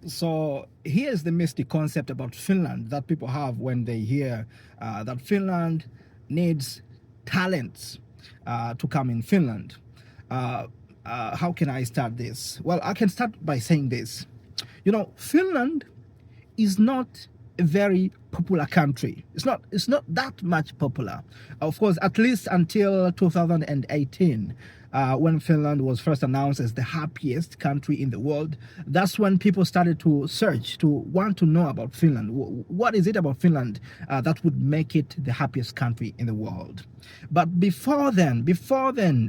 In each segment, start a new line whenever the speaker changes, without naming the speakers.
So here's the mystic concept about Finland that people have when they hear that Finland needs talents to come in Finland. Uh, how can I start this? Well, I can start by saying this. Finland is not a very popular country. It's not that much popular. Of course, at least until 2018, when Finland was first announced as the happiest country in the world. That's when people started to search, to want to know about Finland. What is it about Finland that would make it the happiest country in the world? But before then,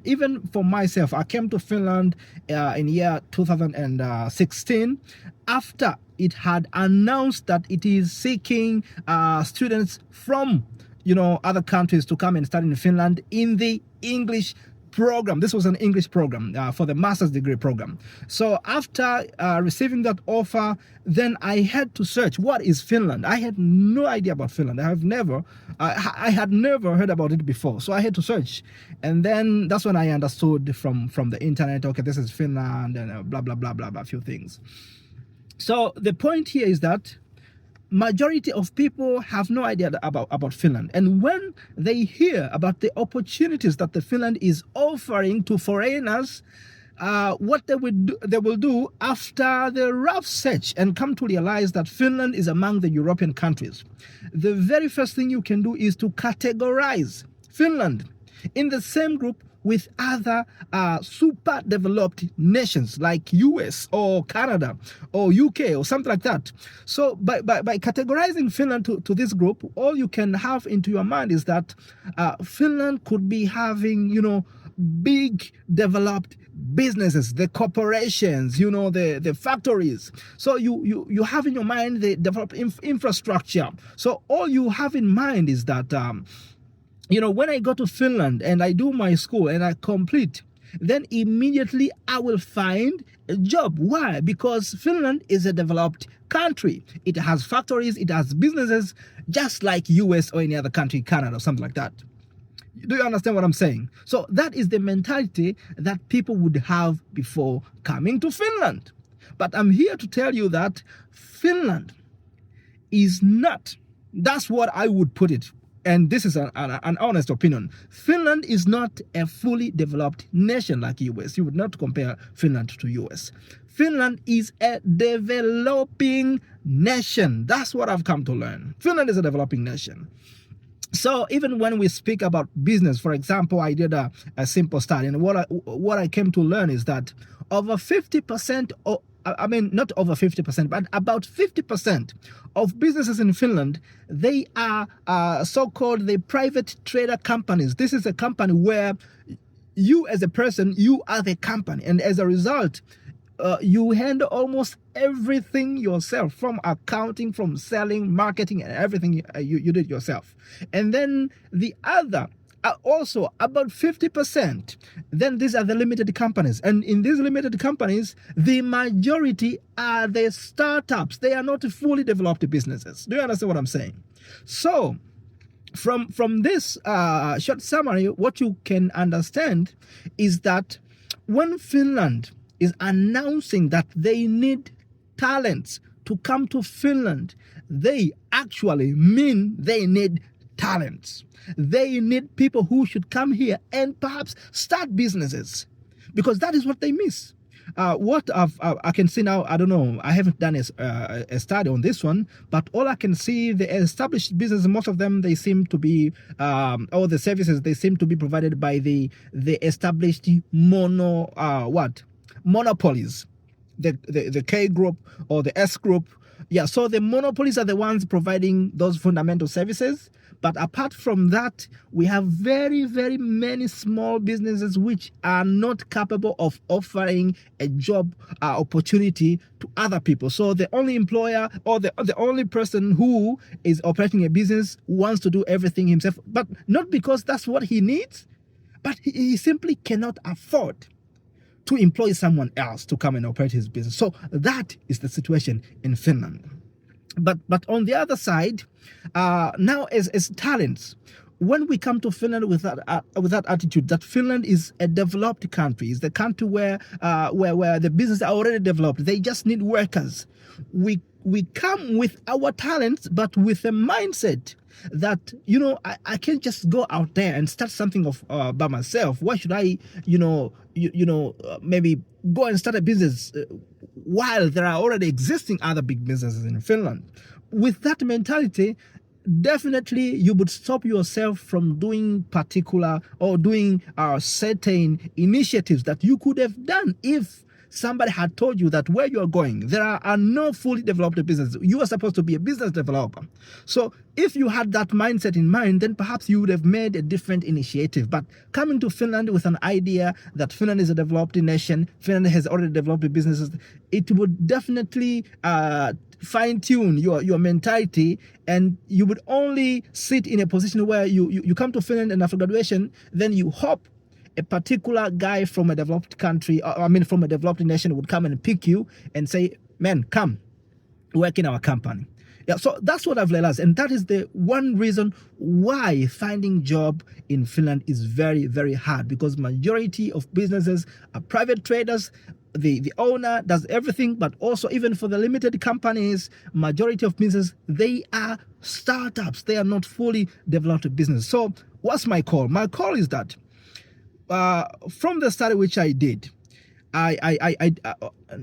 even for myself, I came to Finland in year 2016 after it had announced that it is seeking students from other countries to come and study in Finland in the English program. This was an English program for the master's degree program. So after receiving that offer, then I had to search, what is Finland? I had no idea about Finland. I had never heard about it before. So I had to search. And then that's when I understood from the internet, okay, this is Finland and blah, blah, blah, blah, blah, a few things. So the point here is that majority of people have no idea about Finland. And when they hear about the opportunities that the Finland is offering to foreigners, what they will do after the rough search and come to realize that Finland is among the European countries. The very first thing you can do is to categorize Finland in the same group with other super developed nations like US or Canada or UK or something like that. So by categorizing Finland to this group, all you can have into your mind is that Finland could be having, big developed businesses, the corporations, the factories. So you have in your mind the developed infrastructure. So all you have in mind is that when I go to Finland and I do my school and I complete, then immediately I will find a job. Why? Because Finland is a developed country. It has factories, it has businesses, just like US or any other country, Canada or something like that. Do you understand what I'm saying? So that is the mentality that people would have before coming to Finland. But I'm here to tell you that Finland is not, that's what I would put it. And this is an honest opinion. Finland is not a fully developed nation like US. You would not compare Finland to US. Finland is a developing nation. That's what I've come to learn. Finland is a developing nation. So even when we speak about business, for example, I did a simple study, and what I came to learn is that over 50%, not over 50%, but about 50% of businesses in Finland, they are so-called the private trader companies. This is a company where you as a person, you are the company. And as a result, you handle almost everything yourself, from accounting, from selling, marketing, and everything you did yourself. And then the other, also about 50%, then these are the limited companies. And in these limited companies, the majority are the startups. They are not fully developed businesses. Do you understand what I'm saying? So from this short summary, what you can understand is that when Finland is announcing that they need talents to come to Finland, they actually mean they need talents. They need people who should come here and perhaps start businesses, because that is what they miss. What I can see now, I don't know, I haven't done a study on this one, but all I can see, the established business, most of them, they seem to be, all the services, they seem to be provided by the established monopolies, the K group or the S group. Yeah, so the monopolies are the ones providing those fundamental services. But apart from that, we have very, very many small businesses which are not capable of offering a job opportunity to other people. So the only employer or the only person who is operating a business wants to do everything himself, but not because that's what he needs, but he simply cannot afford to employ someone else to come and operate his business. So that is the situation in Finland. But on the other side, now as talents, when we come to Finland with that attitude that Finland is a developed country, is the country where the business are already developed, they just need workers. We come with our talents, but with a mindset that, I can't just go out there and start something by myself. Why should I, maybe go and start a business while there are already existing other big businesses in Finland? With that mentality, definitely you would stop yourself from doing particular or doing certain initiatives that you could have done if somebody had told you that where you are going, there are no fully developed businesses. You are supposed to be a business developer. So if you had that mindset in mind, then perhaps you would have made a different initiative. But coming to Finland with an idea that Finland is a developed nation, Finland has already developed businesses, it would definitely fine-tune your mentality, and you would only sit in a position where you come to Finland, and after graduation, then you hope a particular guy from a developed country, from a developed nation, would come and pick you and say, man, come work in our company. Yeah, so that's what I've realized, and that is the one reason why finding job in Finland is very, very hard, because majority of businesses are private traders. The owner does everything, but also even for the limited companies, majority of businesses, they are startups. They are not fully developed business. So what's my call? My call is that from the study which I did, I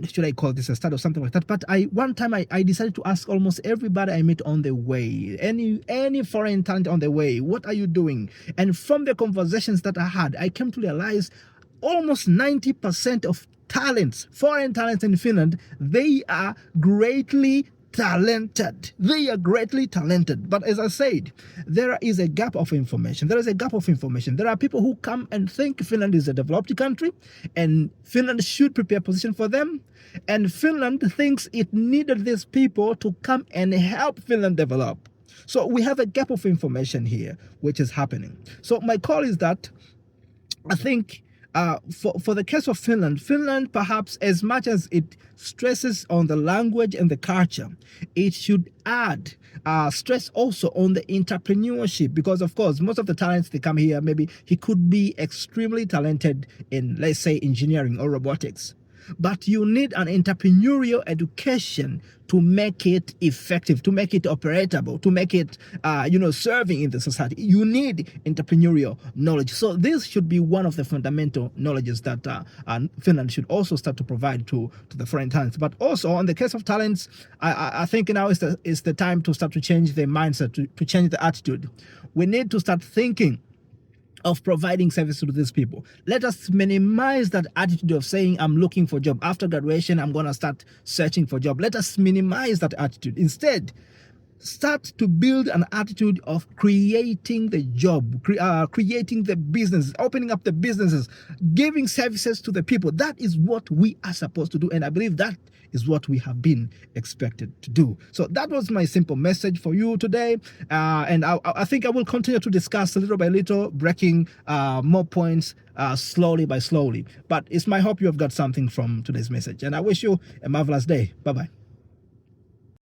should I call this a study or something like that? But one time I decided to ask almost everybody I met on the way, any foreign talent on the way, what are you doing? And from the conversations that I had, I came to realize almost 90% of foreign talents in Finland, they are greatly talented. They are greatly talented. But as I said, there is a gap of information. There is a gap of information. There are people who come and think Finland is a developed country and Finland should prepare a position for them. And Finland thinks it needed these people to come and help Finland develop. So we have a gap of information here, which is happening. So my call is that I think for the case of Finland perhaps, as much as it stresses on the language and the culture, it should add stress also on the entrepreneurship, because of course most of the talents they come here, maybe he could be extremely talented in, let's say, engineering or robotics, but you need an entrepreneurial education to make it effective, to make it operatable, to make it, serving in the society. You need entrepreneurial knowledge. So this should be one of the fundamental knowledges that Finland should also start to provide to the foreign talents. But also, on the case of talents, I think now is the time to start to change the mindset, to change the attitude. We need to start thinking of providing service to these people. Let us minimize that attitude of saying, I'm looking for a job. After graduation, I'm going to start searching for a job. Let us minimize that attitude. Instead, start to build an attitude of creating the job, creating the business, opening up the businesses, giving services to the people. That is what we are supposed to do. And I believe that is what we have been expected to do. So that was my simple message for you today. And I think I will continue to discuss little by little, breaking more points slowly by slowly. But it's my hope you have got something from today's message. And I wish you a marvelous day. Bye-bye.